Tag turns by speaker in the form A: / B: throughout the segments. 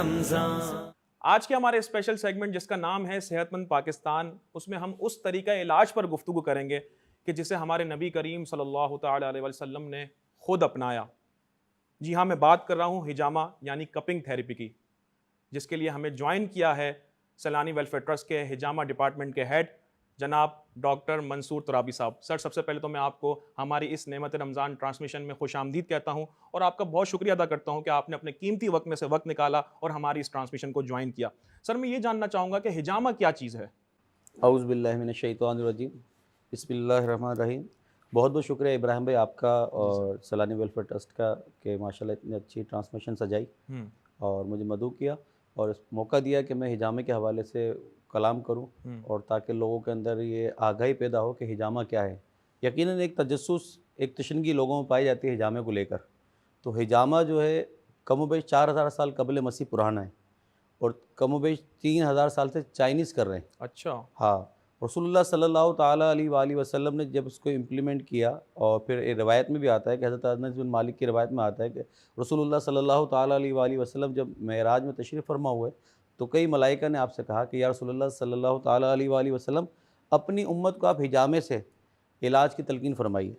A: آج کے ہمارے اسپیشل سیگمنٹ جس کا نام ہے صحت مند پاکستان، اس میں ہم اس طریقہ علاج پر گفتگو کریں گے کہ جسے ہمارے نبی کریم صلی اللہ تعالی علیہ وسلم نے خود اپنایا۔ جی ہاں، میں بات کر رہا ہوں ہجامہ یعنی کپنگ تھیریپی کی، جس کے لیے ہمیں جوائن کیا ہے سیلانی ویلفیئر ٹرسٹ کے ہجامہ ڈپارٹمنٹ کے ہیڈ جناب ڈاکٹر منصور ترابی صاحب۔ سر، سب سے پہلے تو میں آپ کو ہماری اس نعمت رمضان ٹرانسمیشن میں خوش آمدید کہتا ہوں اور آپ کا بہت شکریہ ادا کرتا ہوں کہ آپ نے اپنے قیمتی وقت میں سے وقت نکالا اور ہماری اس ٹرانسمیشن کو جوائن کیا۔ سر، میں یہ جاننا چاہوں گا کہ ہجامہ کیا چیز ہے؟
B: اعوذ باللہ من الشیطان الرجیم، بسم اللہ الرحمن الرحیم۔ بہت بہت شکریہ ابراہیم بھائی آپ کا اور سیلانی ویلفیئر ٹرسٹ کا کہ ماشاءاللہ اتنی اچھی ٹرانسمیشن سجائی اور مجھے مدعو کیا اور اس موقع دیا کہ میں ہجامے کے حوالے سے کلام کروں اور تاکہ لوگوں کے اندر یہ آگاہی پیدا ہو کہ ہجامہ کیا ہے۔ یقیناً ایک تجسس، ایک تشنگی لوگوں میں پائی جاتی ہے ہجامے کو لے کر۔ تو ہجامہ جو ہے کم و بیش 4000 سال قبل مسیح پرانا ہے اور کم و بیش 3000 سال سے چائنیز کر رہے ہیں۔
A: اچھا۔
B: ہاں، رسول اللہ صلی اللہ تعالیٰ علیہ وآلہ وسلم نے جب اس کو امپلیمنٹ کیا، اور پھر ایک روایت میں بھی آتا ہے کہ حضرت انس بن مالک کی روایت میں آتا ہے کہ رسول اللہ صلی اللہ تعالیٰ علیہ وآلہ وسلم جب معراج میں تشریف فرما ہوئے تو کئی ملائکہ نے آپ سے کہا کہ یا رسول اللہ صلی اللہ تعالیٰ علیہ وآلہ وسلم اپنی امت کو آپ ہجامے سے علاج کی تلقین فرمائیے۔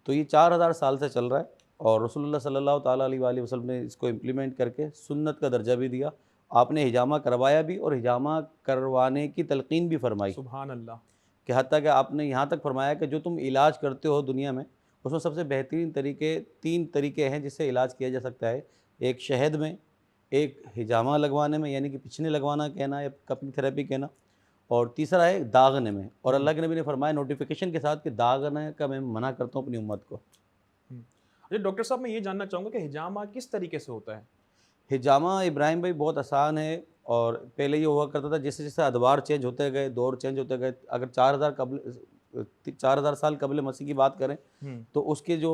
B: تو یہ 4000 سال سے چل رہا ہے اور رسول اللہ صلی اللہ تعالیٰ علیہ وآلہ وسلم نے اس کو امپلیمنٹ کر کے سنت کا درجہ بھی دیا۔ آپ نے ہجامہ کروایا بھی اور ہجامہ کروانے کی تلقین بھی فرمائی،
A: سبحان اللہ۔
B: کہ حتیٰ کہ آپ نے یہاں تک فرمایا کہ جو تم علاج کرتے ہو دنیا میں اس میں سب سے بہترین تین طریقے ہیں جس سے علاج کیا جا سکتا ہے۔ ایک شہد میں، ایک ہجامہ لگوانے میں یعنی کہ پچھنے لگوانا کہنا یا کپنگ تھیراپی کہنا، اور تیسرا ہے داغنے میں۔ اور اللہ کے نبی نے فرمایا نوٹیفیکیشن کے ساتھ کہ داغنے کا میں منع کرتا ہوں اپنی امت کو۔
A: اچھا ڈاکٹر صاحب، میں یہ جاننا چاہوں گا کہ ہجامہ کس طریقے سے ہوتا ہے؟
B: ہجامہ ابراہیم بھائی بہت آسان ہے، اور پہلے یہ ہوا کرتا تھا جیسے جیسے ادوار چینج ہوتے گئے، دور چینج ہوتے گئے۔ اگر 4000 سال قبل مسیح کی بات کریں تو اس کے جو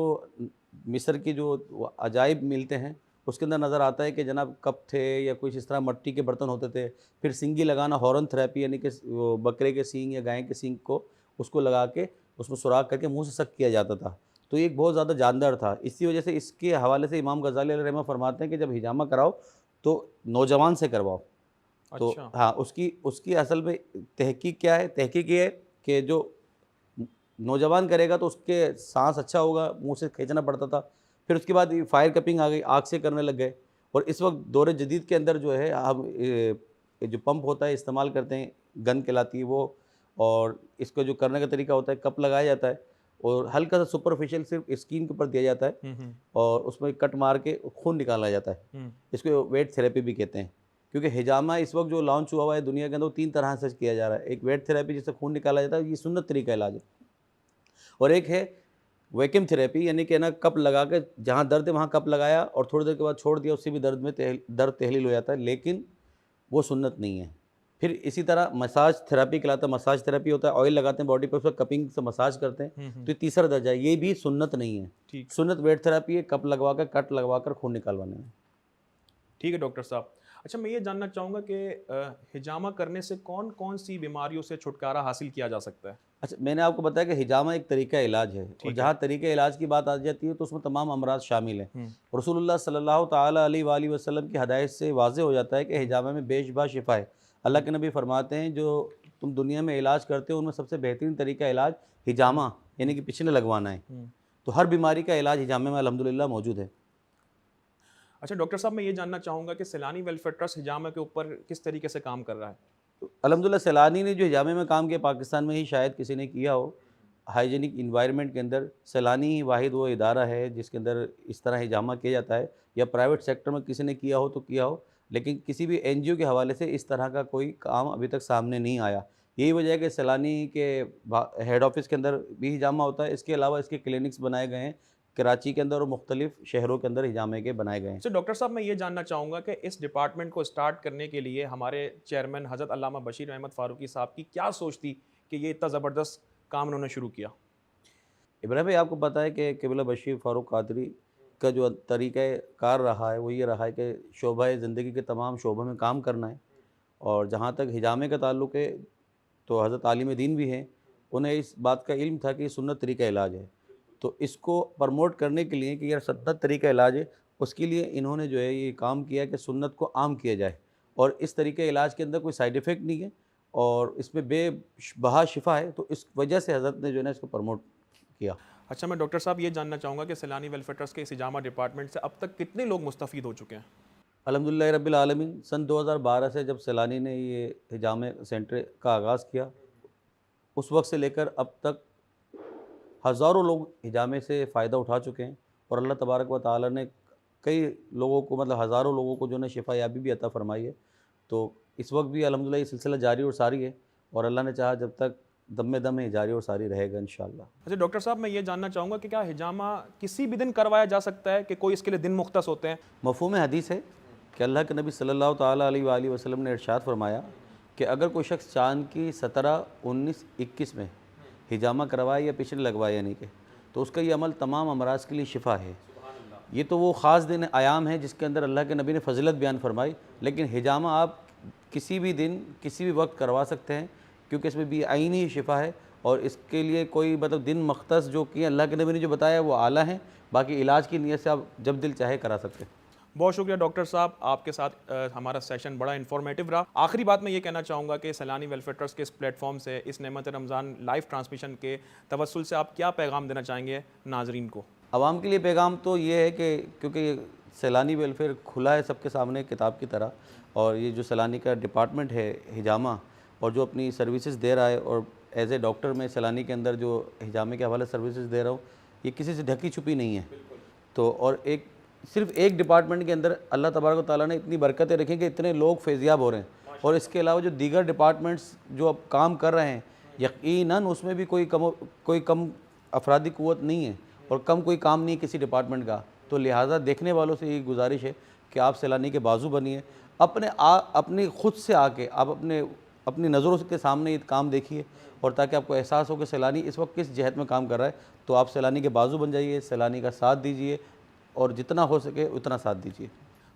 B: مصر کے جو عجائب ملتے ہیں اس کے اندر نظر آتا ہے کہ جناب کپ تھے یا کچھ اس طرح مٹی کے برتن ہوتے تھے۔ پھر سینگی لگانا، ہارن تھراپی یعنی کہ بکرے کے سینگ یا گائے کے سینگ کو اس کو لگا کے اس میں سوراخ کر کے منہ سے سک کیا جاتا تھا۔ تو یہ ایک بہت زیادہ جاندار تھا، اسی وجہ سے اس کے حوالے سے امام غزالی علیہ رحمہ فرماتے ہیں کہ جب ہجامہ کراؤ تو نوجوان سے کرواؤ۔ تو ہاں، اس کی اصل میں تحقیق کیا ہے؟ تحقیق یہ ہے کہ جو نوجوان کرے گا تو اس کے سانس اچھا ہوگا، منہ سے کھینچنا پڑتا تھا۔ پھر اس کے بعد فائر کپنگ آ گئی، آگ سے کرنے لگ گئے، اور اس وقت دور جدید کے اندر جو ہے ہم جو پمپ ہوتا ہے استعمال کرتے ہیں، گن کہلاتی ہے وہ، اور اس کو جو کرنے کا طریقہ ہوتا ہے کپ لگایا جاتا ہے اور ہلکا سا سپرفیشل صرف اسکین کے اوپر دیا جاتا ہے اور اس میں کٹ مار کے خون نکالا جاتا ہے۔ اس کو ویٹ تھیراپی بھی کہتے ہیں، کیونکہ ہجامہ اس وقت جو لانچ ہوا ہے دنیا کے اندر وہ 3 طرح سے کیا جا رہا ہے۔ ایک ویٹ تھیراپی جس سے خون نکالا جاتا ہے، یہ سنت طریقہ علاج ہے، اور ایک ہے ویکیوم تھیراپی یعنی کہ نا کپ لگا کے جہاں درد ہے وہاں کپ لگایا اور تھوڑی دیر کے بعد چھوڑ دیا، اس سے بھی درد تحلیل ہو جاتا ہے، لیکن وہ سنت نہیں ہے۔ پھر اسی طرح مساج تھراپی کہلاتا ہے، مساج تھراپی ہوتا ہے، آئل لگاتے ہیں باڈی پہ، اس پر کپنگ سے مساج کرتے ہیں، تو یہ تیسرا درجہ ہے، یہ بھی سنت نہیں ہے۔ سنت ویٹ تھراپی ہے، کپ لگوا کر کٹ لگوا کر خون نکالوانے میں۔
A: ٹھیک ہے ڈاکٹر صاحب۔ اچھا، میں یہ جاننا چاہوں گا کہ ہجامہ کرنے سے کون کون سی بیماریوں سے چھٹکارا حاصل کیا جا سکتا ہے؟
B: اچھا، میں نے آپ کو بتایا کہ ہجامہ ایک طریقہ علاج ہے، اور جہاں طریقہ علاج کی بات آ جاتی ہے تو اس میں تمام امراض شامل ہیں۔ رسول اللہ صلی اللہ تعالیٰ علیہ وآلہ وسلم کی ہدایت سے واضح ہو جاتا ہے کہ ہجامہ میں بے شبہ شفا ہے۔ اللہ کے نبی فرماتے ہیں جو تم دنیا میں علاج کرتے ہو ان میں سب سے بہترین طریقہ علاج ہجامہ یعنی کہ پچھنے لگوانا ہے۔ تو ہر بیماری کا علاج ہجامے میں الحمدللہ موجود ہے۔
A: اچھا ڈاکٹر صاحب، میں یہ جاننا چاہوں گا کہ سیلانی ویلفیئر ٹرسٹ ہجامہ کے اوپر کس طریقے سے کام کر رہا ہے؟
B: الحمدللہ سیلانی نے جو ہجامے میں کام کیا پاکستان میں ہی شاید کسی نے کیا ہو۔ ہائیجینک انوائرمنٹ کے اندر سیلانی ہی واحد وہ ادارہ ہے جس کے اندر اس طرح ہجامہ کیا جاتا ہے، یا پرائیویٹ سیکٹر میں کسی نے کیا ہو تو کیا ہو، لیکن کسی بھی این جی او کے حوالے سے اس طرح کا کوئی کام ابھی تک سامنے نہیں آیا۔ یہی وجہ ہے کہ سیلانی کے ہیڈ آفس کے اندر بھی ہجامہ ہوتا ہے، اس کے علاوہ اس کے کلینکس بنائے گئے ہیں کراچی کے اندر اور مختلف شہروں کے اندر ہجامے کے بنائے گئے ہیں۔
A: تو ڈاکٹر صاحب، میں یہ جاننا چاہوں گا کہ اس ڈپارٹمنٹ کو اسٹارٹ کرنے کے لیے ہمارے چیئرمین حضرت علامہ بشیر احمد فاروقی صاحب کی کیا سوچ تھی کہ یہ اتنا زبردست کام انہوں نے شروع کیا؟
B: ابراہیم بھائی، آپ کو پتہ ہے کہ قبلہ بشیر فاروق قادری کا جو طریقہ کار رہا ہے وہ یہ رہا ہے کہ شعبہ زندگی کے تمام شعبوں میں کام کرنا ہے، اور جہاں تک ہجامے کا تعلق ہے تو حضرت عالم دین بھی ہیں، انہیں اس بات کا علم تھا کہ یہ سنت طریقہ علاج ہے، تو اس کو پرموٹ کرنے کے لیے کہ یہ سنت طریقہ علاج ہے اس کے لیے انہوں نے جو ہے یہ کام کیا کہ سنت کو عام کیا جائے، اور اس طریقے علاج کے اندر کوئی سائیڈ ایفیکٹ نہیں ہے اور اس میں بے بہا شفا ہے، تو اس وجہ سے حضرت نے جو ہے نا اس کو پروموٹ کیا۔
A: اچھا، میں ڈاکٹر صاحب یہ جاننا چاہوں گا کہ سیلانی ویلفیئر ٹرسٹ کے اس ہجامہ ڈپارٹمنٹ سے اب تک کتنے لوگ مستفید ہو چکے ہیں؟
B: الحمدللہ رب العالمین، سن 2012 سے جب سیلانی نے یہ ہجامہ سینٹر کا آغاز کیا، اس وقت سے لے کر اب تک ہزاروں لوگ ہجامے سے فائدہ اٹھا چکے ہیں، اور اللہ تبارک و تعالی نے کئی لوگوں کو، مطلب ہزاروں لوگوں کو جو ہے نا شفا یابی بھی عطا فرمائی ہے۔ تو اس وقت بھی الحمدللہ یہ سلسلہ جاری اور ساری ہے، اور اللہ نے چاہا جب تک دم میں دم ہے جاری اور ساری رہے گا انشاءاللہ۔
A: اچھا ڈاکٹر صاحب، میں یہ جاننا چاہوں گا کہ کیا ہجامہ کسی بھی دن کروایا جا سکتا ہے کہ کوئی اس کے لیے دن مختص ہوتے ہیں؟
B: مفہوم حدیث ہے کہ اللہ کے نبی صلی اللہ تعالیٰ علیہ وآلہ وسلم نے ارشاد فرمایا کہ اگر کوئی شخص چاند کی 17، 19، 21 میں ہجامہ کروائے یا پچھلے لگوائے یعنی کہ، تو اس کا یہ عمل تمام امراض کے لیے شفا ہے۔ یہ تو وہ خاص دن ایام ہے جس کے اندر اللہ کے نبی نے فضیلت بیان فرمائی، لیکن ہجامہ آپ کسی بھی دن کسی بھی وقت کروا سکتے ہیں، کیونکہ اس میں بھی عینی شفا ہے، اور اس کے لیے کوئی مطلب دن مختص جو کہ اللہ کے نبی نے جو بتایا وہ اعلیٰ ہیں، باقی علاج کی نیت سے آپ جب دل چاہے کرا سکتے ہیں۔
A: بہت شکریہ ڈاکٹر صاحب، آپ کے ساتھ ہمارا سیشن بڑا انفارمیٹیو رہا۔ آخری بات میں یہ کہنا چاہوں گا کہ سیلانی ویلفیئر ٹرسٹ کے اس پلیٹ فارم سے، اس نعمت رمضان لائیو ٹرانسمیشن کے توسل سے آپ کیا پیغام دینا چاہیں گے ناظرین کو؟
B: عوام کے لیے پیغام تو یہ ہے کہ کیونکہ یہ سیلانی ویلفیئر کھلا ہے سب کے سامنے کتاب کی طرح، اور یہ جو سیلانی کا ڈپارٹمنٹ ہے ہجامہ، اور جو اپنی سروسز دے رہا ہے، اور ایز اے ڈاکٹر میں سیلانی کے اندر جو ہجامے کے حوالے سروسز دے رہا ہوں، یہ کسی سے ڈھکی چھپی نہیں ہے۔ تو اور صرف ایک ڈپارٹمنٹ کے اندر اللہ تبارک و تعالیٰ نے اتنی برکتیں رکھی کہ اتنے لوگ فیضیاب ہو رہے ہیں، اور اس کے علاوہ جو دیگر ڈپارٹمنٹس جو اب کام کر رہے ہیں، یقیناً اس میں بھی کوئی کم افرادی قوت نہیں ہے، اور کم کوئی کام نہیں ہے کسی ڈپارٹمنٹ کا۔ تو لہٰذا دیکھنے والوں سے یہ گزارش ہے کہ آپ سیلانی کے بازو بنیے، اپنی خود سے آ کے آپ اپنی نظروں کے سامنے یہ کام دیکھیے، اور تاکہ آپ کو احساس ہو کہ سیلانی اس وقت کس جہت میں کام کر رہا ہے، تو آپ سیلانی کے بازو بن جائیے، سیلانی کا ساتھ دیجیے، اور جتنا ہو سکے اتنا ساتھ دیجیے۔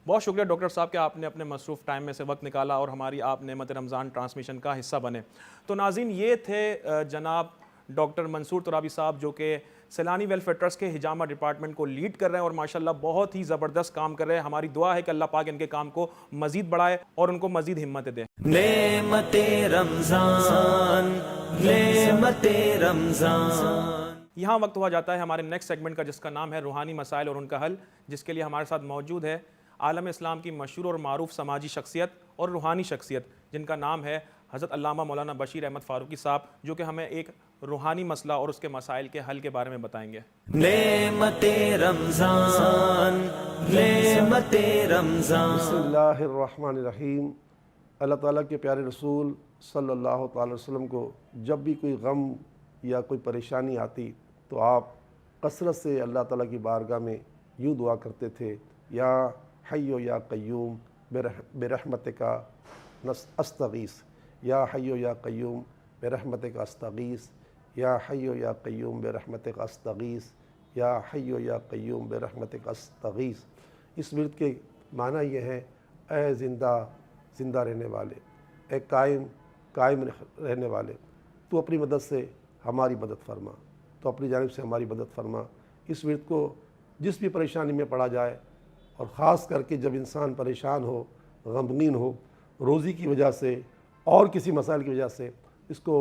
A: بہت شکریہ ڈاکٹر صاحب کہ آپ نے اپنے مصروف ٹائم میں سے وقت نکالا اور ہماری آپ نعمت رمضان ٹرانسمیشن کا حصہ بنے۔ تو ناظرین، یہ تھے جناب ڈاکٹر منصور ترابی صاحب، جو کہ سیلانی ویلفیئر ٹرسٹ کے ہجامہ ڈپارٹمنٹ کو لیڈ کر رہے ہیں اور ماشاءاللہ بہت ہی زبردست کام کر رہے ہیں۔ ہماری دعا ہے کہ اللہ پاک ان کے کام کو مزید بڑھائے اور ان کو مزید ہمت دے۔
C: نعمت رمضان، نعمت رمضان۔
A: یہاں وقت ہوا جاتا ہے ہمارے نیکسٹ سیگمنٹ کا، جس کا نام ہے روحانی مسائل اور ان کا حل، جس کے لیے ہمارے ساتھ موجود ہے عالم اسلام کی مشہور اور معروف سماجی شخصیت اور روحانی شخصیت، جن کا نام ہے حضرت علامہ مولانا بشیر احمد فاروقی صاحب، جو کہ ہمیں ایک روحانی مسئلہ اور اس کے مسائل کے حل کے بارے میں بتائیں گے۔
C: نعمت رمضان، نعمت رمضان۔
D: بسم اللہ الرحمن الرحیم۔ اللہ تعالیٰ کے پیارے رسول صلی اللہ تعالی وسلم کو جب بھی کوئی غم یا کوئی پریشانی آتی تو آپ کثرت سے اللہ تعالیٰ کی بارگاہ میں یوں دعا کرتے تھے، یا حیو یا قیوم برحمتک استغیث، یا حیو یا قیوم برحمتک استغیث، یا حیو یا قیوم برحمتک استغیث، یا حیو یا قیوم برحمتک استغیث۔ اس ورد کے معنی یہ ہے، اے زندہ رہنے والے، اے قائم رہنے والے، تو اپنی مدد سے ہماری مدد فرما، تو اپنی جانب سے ہماری مدد فرما۔ اس ورد کو جس بھی پریشانی میں پڑا جائے، اور خاص کر کے جب انسان پریشان ہو، غمگین ہو، روزی کی وجہ سے اور کسی مسائل کی وجہ سے، اس کو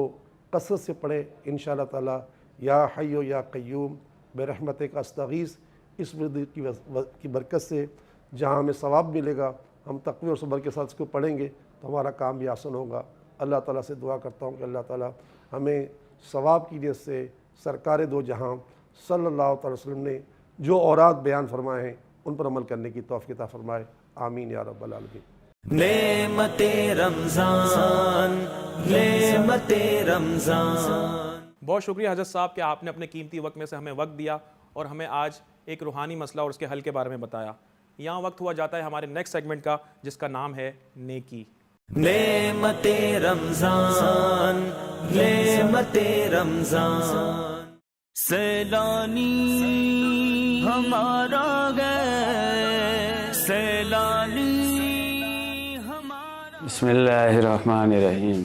D: کثرت سے پڑھے انشاءاللہ تعالی۔ یا حیو یا قیوم برحمتک استغیث، اس ورد کی برکت سے جہاں ہمیں ثواب ملے گا، ہم تقوی اور صبر کے ساتھ اس کو پڑھیں گے تو ہمارا کام بھی آسان ہوگا۔ اللہ تعالیٰ سے دعا کرتا ہوں کہ اللہ تعالیٰ ہمیں ثواب کی نیت سے سرکار دو جہاں صلی اللہ تعالی وسلم نے جو اوراد بیان فرمائے ہیں ان پر عمل کرنے کی توفیق عطا فرمائے، آمین یا رب العالمین۔
C: نعمت رمضان، نعمت رمضان۔
A: بہت شکریہ حضرت صاحب کہ آپ نے اپنے قیمتی وقت میں سے ہمیں وقت دیا اور ہمیں آج ایک روحانی مسئلہ اور اس کے حل کے بارے میں بتایا۔ یہاں وقت ہوا جاتا ہے ہمارے نیکسٹ سیگمنٹ کا، جس کا نام ہے نیکی۔
C: نعمت رمضان، نعمت رمضان۔ سیلانی ہمارا گئے، سیلانی ہمارا۔
E: بسم اللہ الرحمن الرحیم۔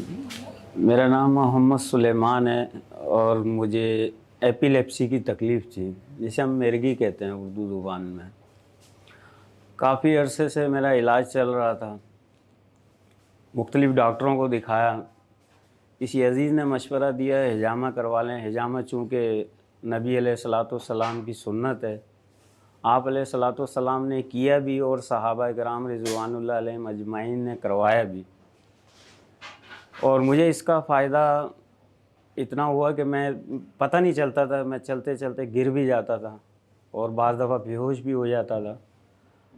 E: میرا نام محمد سلیمان ہے اور مجھے ایپیلیپسی کی تکلیف تھی، جسے ہم مرگی کہتے ہیں اردو زبان میں۔ کافی عرصے سے میرا علاج چل رہا تھا، مختلف ڈاکٹروں کو دکھایا. کسی عزیز نے مشورہ دیا ہے حجامہ کروا لیں. حجامہ چونکہ نبی علیہ الصلوۃ والسلام کی سنت ہے، آپ علیہ الصلوۃ والسلام نے کیا بھی اور صحابہ کرام رضوان اللہ علیہم اجمعین نے کروایا بھی. اور مجھے اس کا فائدہ اتنا ہوا کہ میں پتہ نہیں چلتا تھا، میں چلتے چلتے گر بھی جاتا تھا اور بعض دفعہ بے ہوش بھی ہو جاتا تھا.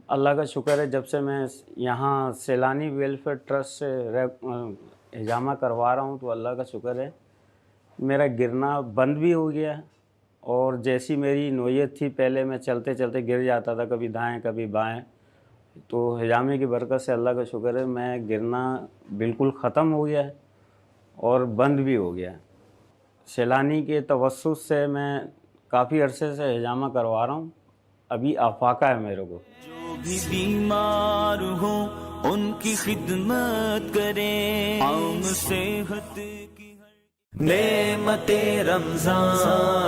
E: اللہ کا شکر ہے جب سے میں یہاں سیلانی ویلفیئر ٹرسٹ سے حجامہ کروا رہا ہوں تو اللہ کا شکر ہے میرا گرنا بند بھی ہو گیا ہے. اور جیسی میری نوعیت تھی پہلے میں چلتے چلتے گر جاتا تھا، کبھی دائیں کبھی بائیں، تو حجامے کی برکت سے اللہ کا شکر ہے میں گرنا بالکل ختم ہو گیا ہے اور بند بھی ہو گیا ہے. سیلانی کے توسط سے میں کافی عرصے سے حجامہ کروا رہا ہوں. ابھی آفاقہ ہے میرے کو.
C: جو بھی بیمار ہو ان کی خدمت کریں، عام صحت کی نعمت رمضان.